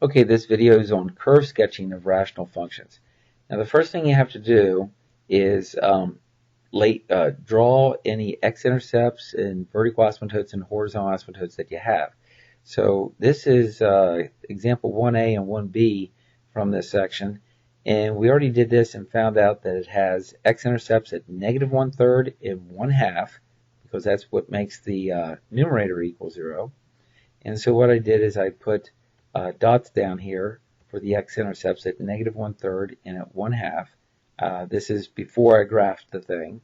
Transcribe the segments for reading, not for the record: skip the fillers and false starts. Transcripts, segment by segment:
Okay, this video is on curve sketching of rational functions. Now the first thing you have to do is draw any x-intercepts and vertical asymptotes and horizontal asymptotes that you have. So this is example 1a and 1b from this section, and we already did this and found out that it has x-intercepts at -1/3 and 1/2, because that's what makes the numerator equal 0. And so what I did is I put dots down here for the x-intercepts at -1/3 and at 1/2. This is before I graphed the thing,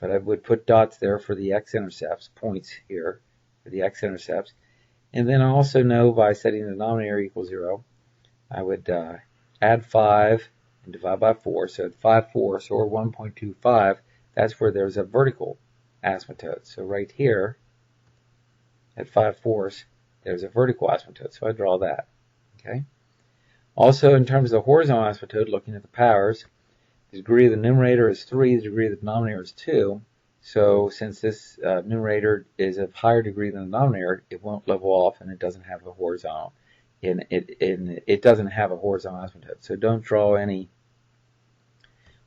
but I would put dots there for the x-intercepts, points here for the x-intercepts. And then I also know by setting the denominator equal 0, I would add 5 and divide by 4. So at 5/4 or 1.25, that's where there's a vertical asymptote. So right here at 5/4, there's a vertical asymptote, so I draw that. Okay. Also, in terms of the horizontal asymptote, looking at the powers, the degree of the numerator is 3, the degree of the denominator is 2. So since this numerator is of higher degree than the denominator, it won't level off, and it doesn't have a horizontal. It doesn't have a horizontal asymptote. So don't draw any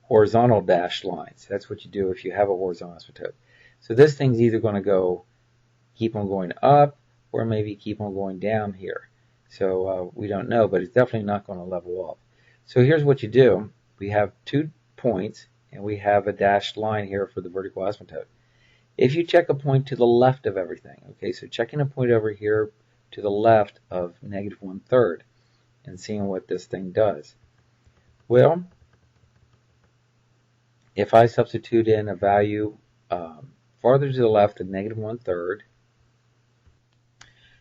horizontal dashed lines. That's what you do if you have a horizontal asymptote. So this thing's either going to keep on going up, or maybe keep on going down here. So we don't know, but it's definitely not going to level off. So here's what you do. We have 2 points, and we have a dashed line here for the vertical asymptote. If you check a point to the left of everything, okay, so checking a point over here to the left of -1/3 and seeing what this thing does. Well, if I substitute in a value farther to the left of -1/3,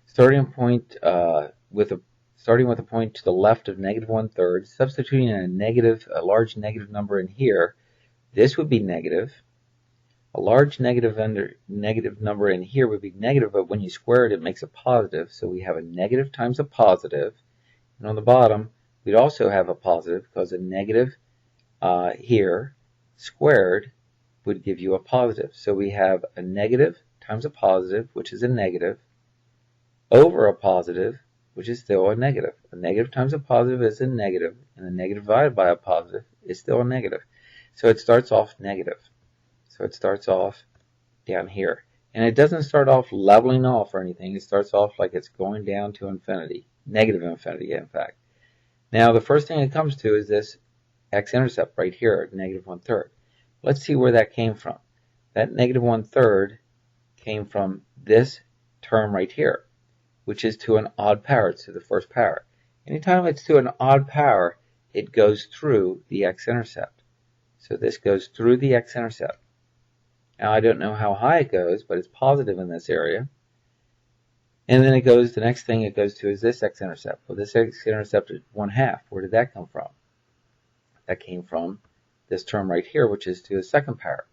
starting with a point to the left of -1/3, substituting in a large negative number in here, this would be negative. A large negative number in here would be negative, but when you square it, it makes a positive. So we have a negative times a positive. And on the bottom, we'd also have a positive, because a negative here squared would give you a positive. So we have a negative times a positive, which is a negative, over a positive, which is still a negative. A negative times a positive is a negative, and a negative divided by a positive is still a negative. So it starts off negative. So it starts off down here. And it doesn't start off leveling off or anything. It starts off like it's going down to infinity. Negative infinity, in fact. Now, the first thing it comes to is this x-intercept right here at -1/3. Let's see where that came from. That -1/3 came from this term right here, which is to an odd power. It's to the first power. Anytime it's to an odd power, it goes through the x-intercept. So this goes through the x-intercept. Now I don't know how high it goes, but it's positive in this area. And then the next thing it goes to is this x-intercept. Well, this x-intercept is 1/2. Where did that come from? That came from this term right here, which is to the second power.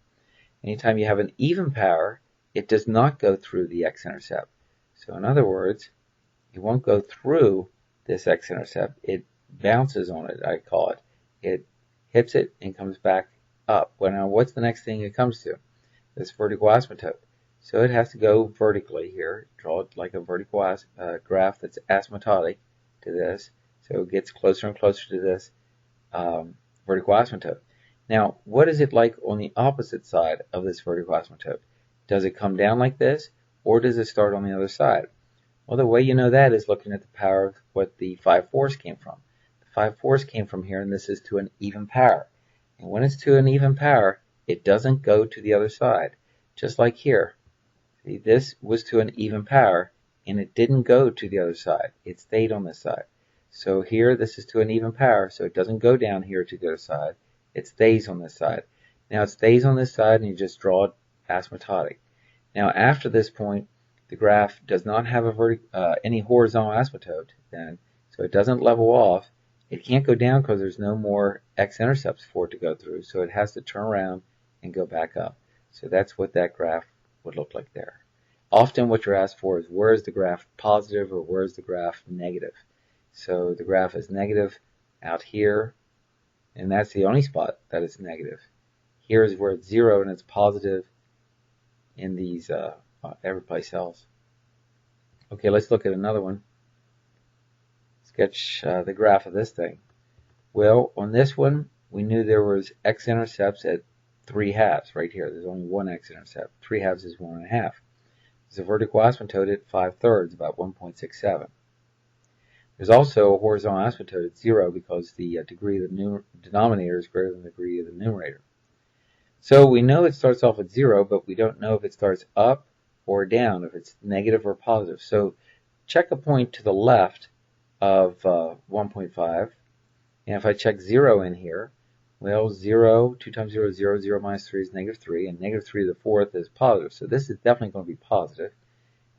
Anytime you have an even power, it does not go through the x-intercept. So in other words, it won't go through this x-intercept. It bounces on it, I call it. It hits it and comes back up. Well, now what's the next thing it comes to? This vertical asymptote. So it has to go vertically here. Draw it like a vertical graph that's asymptotic to this. So it gets closer and closer to this vertical asymptote. Now, what is it like on the opposite side of this vertical asymptote? Does it come down like this, or does it start on the other side? Well, the way you know that is looking at the power of what the 5/4 came from. The 5/4 came from here, and this is to an even power. And when it's to an even power, it doesn't go to the other side. Just like here. See, this was to an even power, and it didn't go to the other side. It stayed on this side. So here, this is to an even power, so it doesn't go down here to the other side. It stays on this side. Now it stays on this side, and you just draw it asymptotic. Now after this point, the graph does not have any horizontal asymptote then, so it doesn't level off. It can't go down because there's no more x-intercepts for it to go through, so it has to turn around and go back up. So that's what that graph would look like there. Often what you're asked for is where is the graph positive or where is the graph negative. So the graph is negative out here, and that's the only spot that it's negative. Here is where it's 0 and it's positive in these every place else. Okay, let's look at another one. It's sketch the graph of this thing. Well, on this one, we knew there was x-intercepts at 3/2 right here. There's only one x-intercept. 3/2 is 1.5. There's a vertical asymptote at 5/3, about 1.67. There's also a horizontal asymptote at 0 because the degree of the denominator is greater than the degree of the numerator. So we know it starts off at 0, but we don't know if it starts up or down, if it's negative or positive. So check a point to the left of 1.5. And if I check 0 in here, well, 0, 2 times 0 is 0, 0 minus 3 is -3, and -3 to the fourth is positive. So this is definitely going to be positive.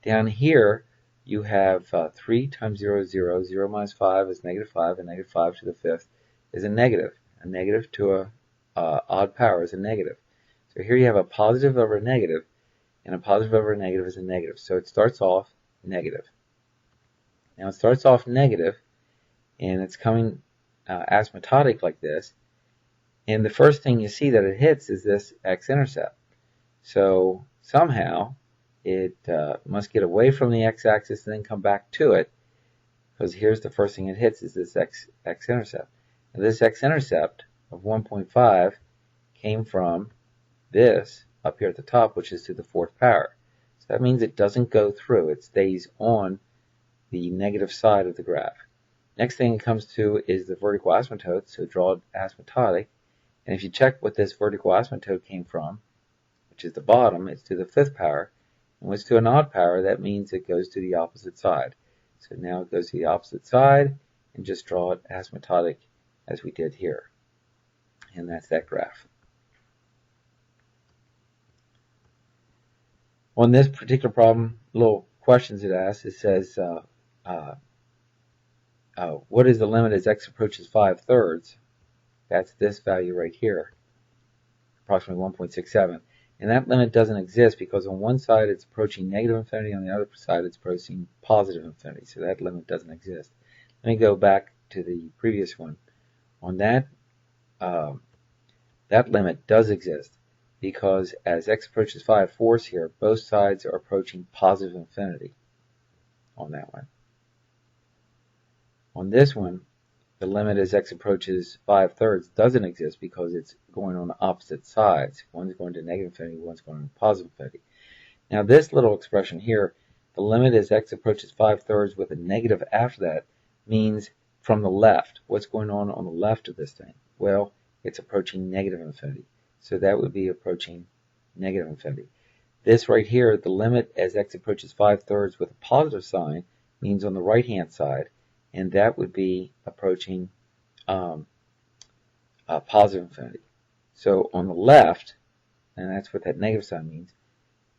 Down here, you have 3 times 0 is 0, 0 minus 5 is -5, and -5 to the fifth is a negative. A negative to a odd power is a negative. So here you have a positive over a negative, and a positive over a negative is a negative. So it starts off negative. Now it starts off negative, and it's coming asymptotic like this, and the first thing you see that it hits is this x-intercept. So somehow it must get away from the x-axis and then come back to it, because here's the first thing it hits is this x-intercept. Now this x-intercept of 1.5 came from this up here at the top, which is to the fourth power. So that means it doesn't go through. It stays on the negative side of the graph. Next thing it comes to is the vertical asymptote, so draw it asymptotic. And if you check what this vertical asymptote came from, which is the bottom, it's to the fifth power. And when it's to an odd power, that means it goes to the opposite side. So now it goes to the opposite side, and just draw it asymptotic as we did here. And that's that graph. On this particular problem, little questions it asks, it says, what is the limit as x approaches 5/3? That's this value right here, approximately 1.67. And that limit doesn't exist because on one side it's approaching negative infinity, on the other side it's approaching positive infinity. So that limit doesn't exist. Let me go back to the previous one. On that, that limit does exist because as x approaches 5/4 here, both sides are approaching positive infinity on that one. On this one, the limit as x approaches 5/3 doesn't exist because it's going on the opposite sides. One's going to negative infinity, one's going to positive infinity. Now this little expression here, the limit as x approaches 5/3 with a negative after that, means from the left. What's going on the left of this thing? Well, it's approaching negative infinity. So that would be approaching negative infinity. This right here, the limit as x approaches 5/3 with a positive sign, means on the right hand side, and that would be approaching positive infinity. So on the left, and that's what that negative sign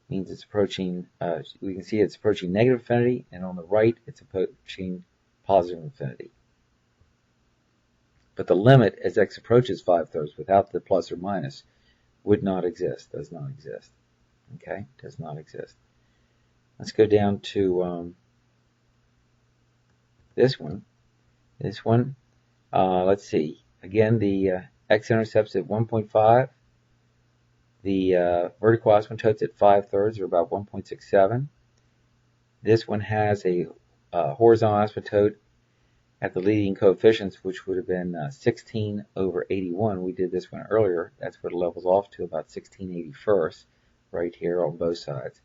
means it's approaching, we can see it's approaching negative infinity, and on the right it's approaching positive infinity. But the limit as x approaches 5/3 without the plus or minus would not exist, does not exist. Okay, does not exist. Let's go down to this one. Let's see. Again, the x-intercepts at 1.5. The vertical asymptotes at 5/3 are about 1.67. This one has a horizontal asymptote at the leading coefficients, which would have been 16/81. We did this one earlier. That's what it levels off to, about 16/81 right here on both sides.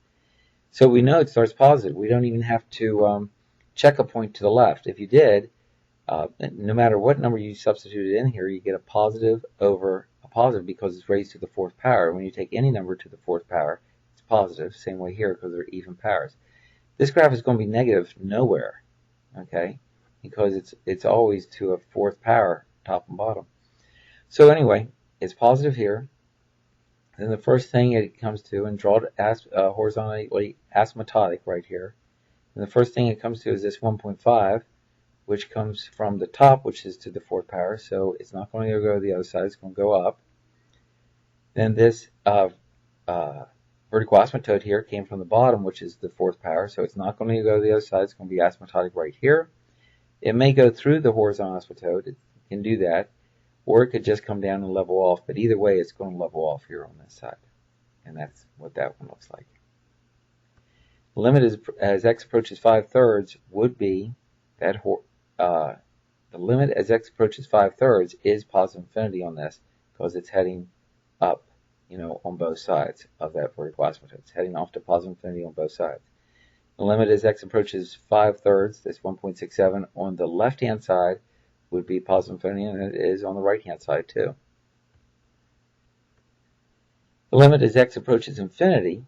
So we know it starts positive. We don't even have to check a point to the left. If you did, no matter what number you substituted in here, you get a positive over a positive because it's raised to the fourth power. When you take any number to the fourth power, it's positive. Same way here because they're even powers. This graph is going to be negative nowhere, okay, because it's always to a fourth power, top and bottom. So anyway, it's positive here. Then the first thing it comes to, and draw it horizontally asymptotic right here. And the first thing it comes to is this 1.5, which comes from the top, which is to the fourth power. So it's not going to go to the other side. It's going to go up. Then this vertical asymptote here came from the bottom, which is the fourth power. So it's not going to go to the other side. It's going to be asymptotic right here. It may go through the horizontal asymptote. It can do that. Or it could just come down and level off. But either way, it's going to level off here on this side. And that's what that one looks like. The limit as x approaches 5/3 would be that the limit as x approaches 5/3 is positive infinity on this because it's heading up, on both sides of that vertical asymptote. It's heading off to positive infinity on both sides. The limit as x approaches 5/3, that's 1.67, on the left-hand side would be positive infinity, and it is on the right-hand side too. The limit as x approaches infinity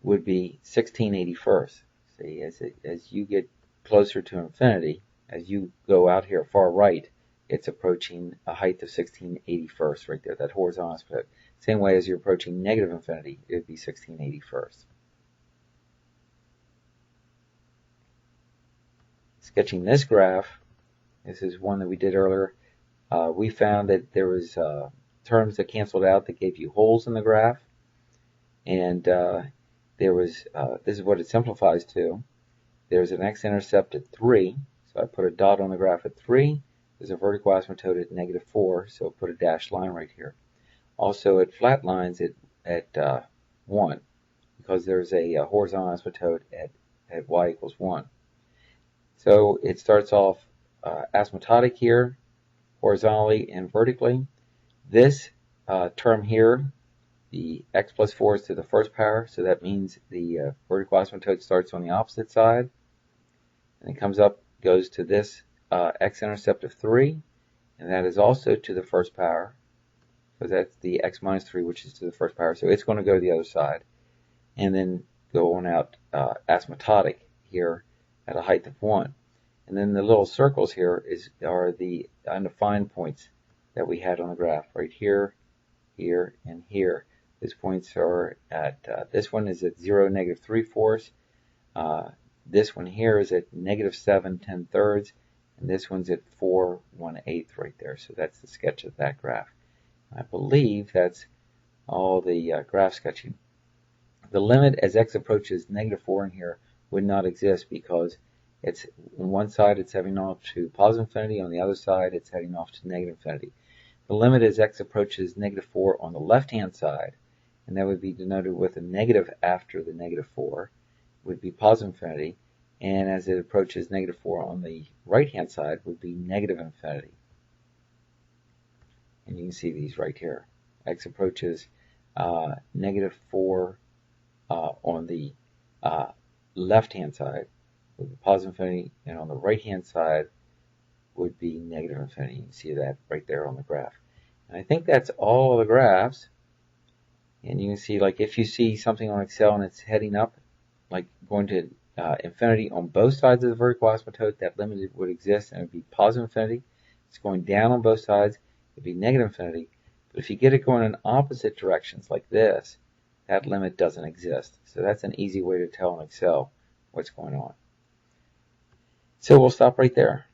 would be 16/81. See, as you get closer to infinity, as you go out here far right, it's approaching a height of 16/81 right there, that horizontal aspect. Same way as you're approaching negative infinity, it would be 16/81. Sketching this graph, this is one that we did earlier. We found that there was terms that canceled out that gave you holes in the graph, and there was this is what it simplifies to. There's an x-intercept at 3, so I put a dot on the graph at 3. There's a vertical asymptote at -4, so put a dashed line right here. Also, it flat lines at 1 because there's a horizontal asymptote at y equals 1. So it starts off asymptotic here, horizontally and vertically. This term here, the x plus 4 is to the first power, so that means the vertical asymptote starts on the opposite side, and it comes up, goes to this x-intercept of 3, and that is also to the first power, because that's the x minus 3, which is to the first power, so it's going to go to the other side, and then go on out asymptotic here at a height of 1. And then the little circles here are the undefined points that we had on the graph, right here, here, and here. These points are at, this one is at 0, -3/4. This one here is at -7, 10/3, and this one's at 4, 1/8 right there. So that's the sketch of that graph. I believe that's all the graph sketching. The limit as x approaches -4 in here would not exist because it's on one side it's heading off to positive infinity, on the other side it's heading off to negative infinity. The limit as x approaches -4 on the left-hand side, and that would be denoted with a negative after the -4, would be positive infinity, and as it approaches -4 on the right-hand side would be negative infinity. And you can see these right here. X approaches -4 on the left-hand side would be positive infinity, and on the right-hand side would be negative infinity. You can see that right there on the graph. And I think that's all the graphs. And you can see, like, if you see something on Excel and it's heading up, like going to infinity on both sides of the vertical asymptote, that limit would exist, and it would be positive infinity. It's going down on both sides, it would be negative infinity. But if you get it going in opposite directions like this, that limit doesn't exist. So that's an easy way to tell in Excel what's going on. So we'll stop right there.